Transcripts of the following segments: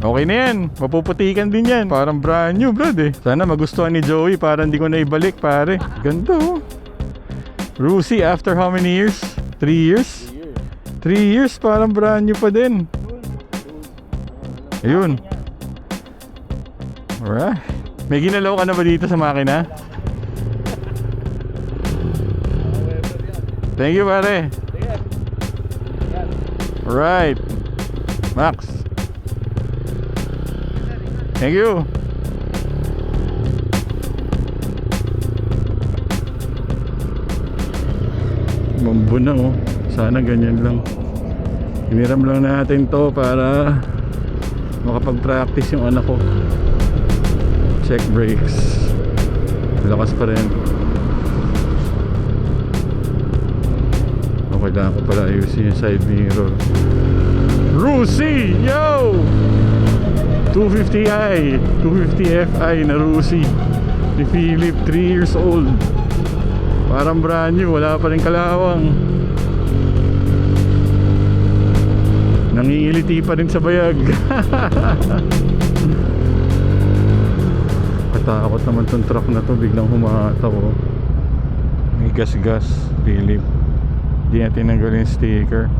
Okay na yan. Mapuputikan din yan. Parang brand new, brad eh. Sana magustuhan ni Joey para hindi ko na ibalik, pare. Ganda oh. Rusi after how many years? 3 years? 3 years, parang brand new pa din. Ayun. Alright. May ginalaw ka na ba dito sa makina? Thank you, pare. Alright. Max. Thank you. Mambo na oh. Sana ganyan lang. Hiniram lang natin to para makapag-practice yung anak ko. Check brakes. Lakas pa rin. Okay lang ako pala ayusin yung side mirror. Rusi! Yo! 250i 250fi na Rusi ni Philip, 3 years old. Parang brand new, wala pa rin kalawang. Nangingiliti pa rin sa bayag. Katakot naman tong truck na to, biglang humataw oh. May gas-gas Philip. Di natin tinanggalin yung sticker.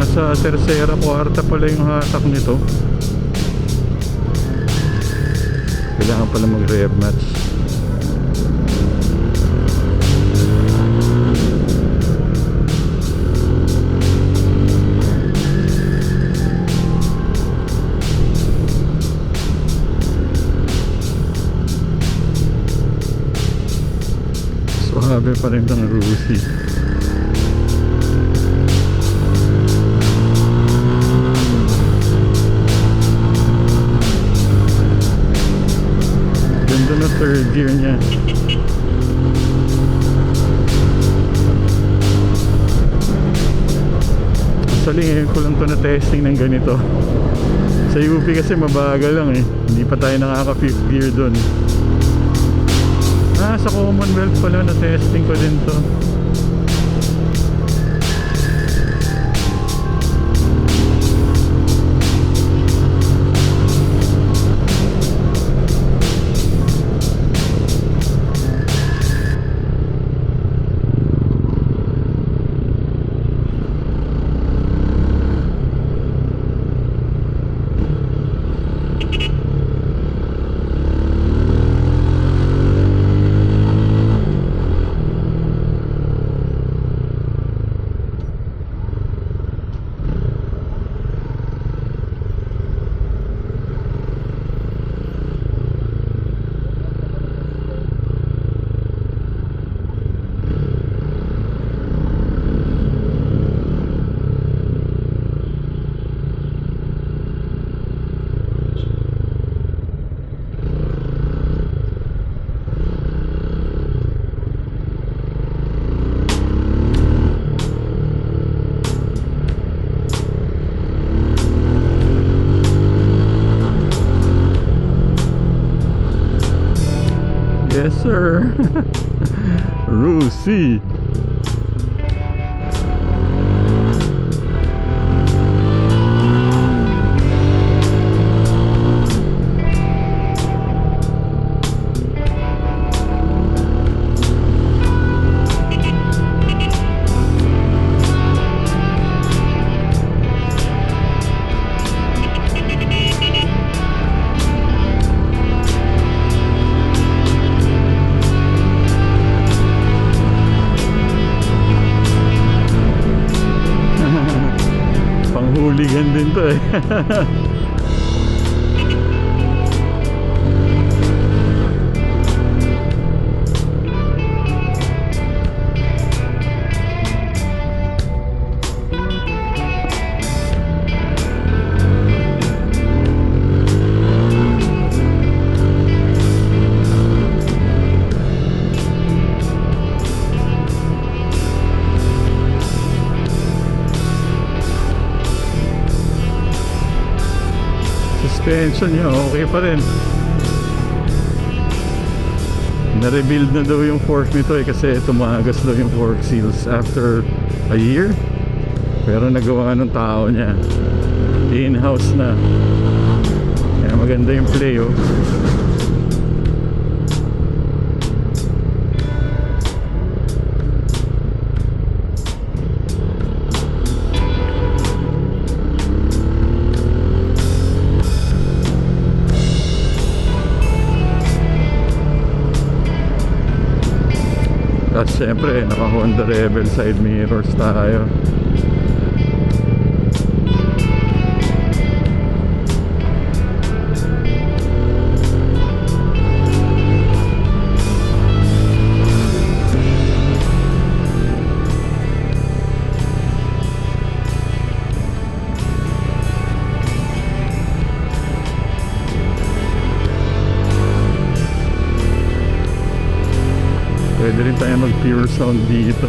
Sa tercera, kwarta pala yung hatak nito. Kailangan pala mag-rev match. Suwabe pa rin ng Rusi. Third gear niya. Actually ngayon ko lang to na testing ng ganito. Sa UP kasi mabagal lang eh. Hindi pa tayo nakaka 5th gear dun. Sa Commonwealth pala na testing ko din to. Yes sir. Rusi. Panghuligan din to eh. suspension niya okay pa rin. Na-rebuild na daw yung fork nito kasi tumagas daw yung fork seals after a year. Pero nagawa ng tao niya, in-house na. Kaya maganda yung play oh. At syempre naka Honda Rebel side mirrors tayo. Pwede rin tayo mag pure sound dito.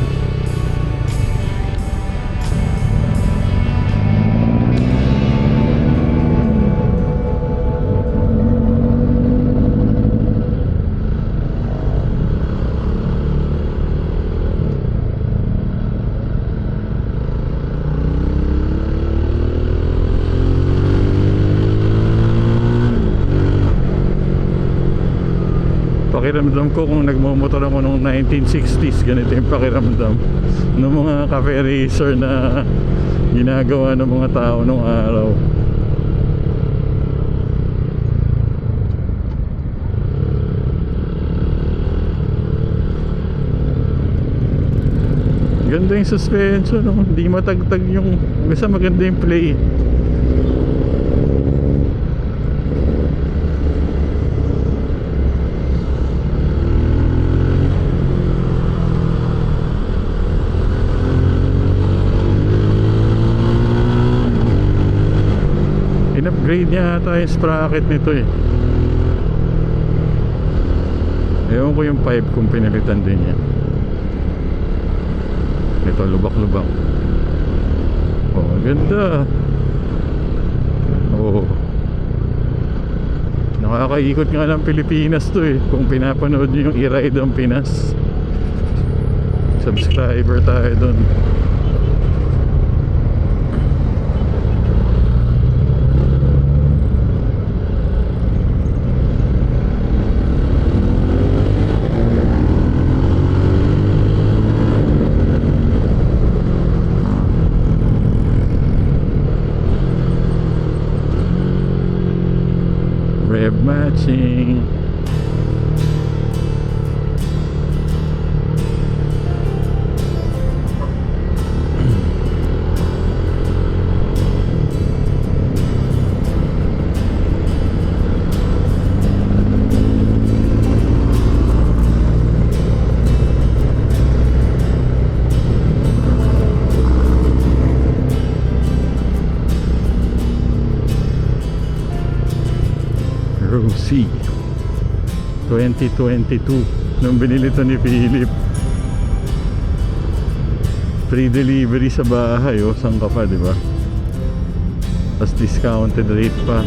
Pakiramdam ko kung nagmumotor ako noong 1960s, ganito yung pakiramdam ng mga cafe racer na ginagawa ng mga tao noong araw. Ganda yung suspension, no? Hindi matagtag yung, basta maganda yung play. In-upgrade niya ata yung sprocket nito eh. Ewan ko yung pipe kung pinalitan din niya. Ito lubak-lubak. Oh, ganda. Oh. Nakakaikot nga ng Pilipinas to eh. Kung pinapanood niyo yung i-ride ang Pinas, subscriber tayo dun. Rev matching. Rosie 2022 nung binili to ni Philip. Free delivery sa bahay oh, saan ka pa, diba? Tapos discounted rate pa.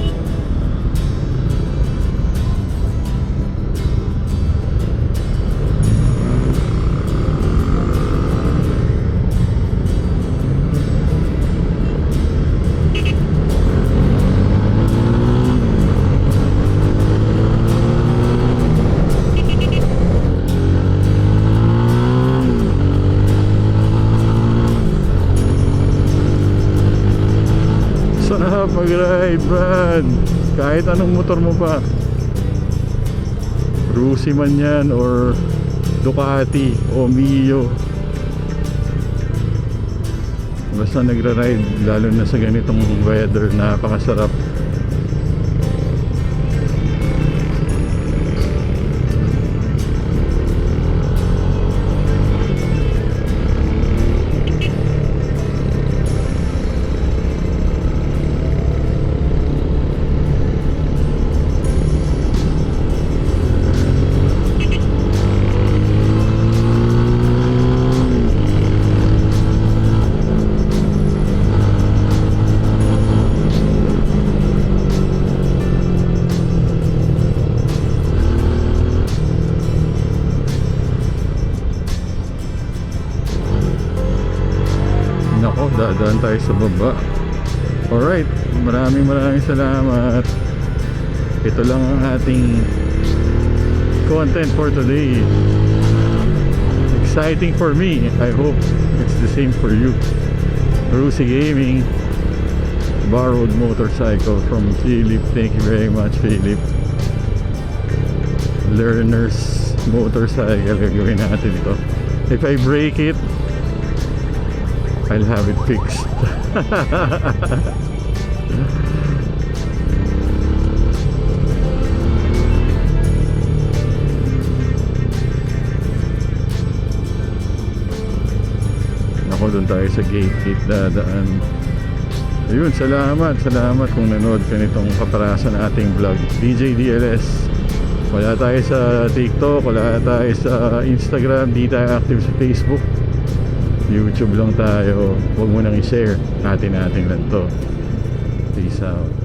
Sarap mag-ride, man. Kahit anong motor mo pa, Rusi man yan or Ducati o Mio, basta nagra-ride, lalo na sa ganitong weather, napakasarap. tayo sa baba. Alright, maraming salamat. Ito lang ang ating content for today. Exciting for me. I hope it's the same for you. Rusi Gaming, borrowed motorcycle from Philip. Thank you very much, Philip. Learner's motorcycle, gagawin natin ito. If I break it, I'll have it fixed. Ako, doon tayo sa gate dadaan. Ayun, salamat kung nanood ka nitong kaparasan ating vlog. DJ DLS. Wala tayo sa TikTok, wala tayo sa Instagram, di tayo active sa Facebook. YouTube lang tayo. Huwag mo nang i-share. Natin lang to. Peace out.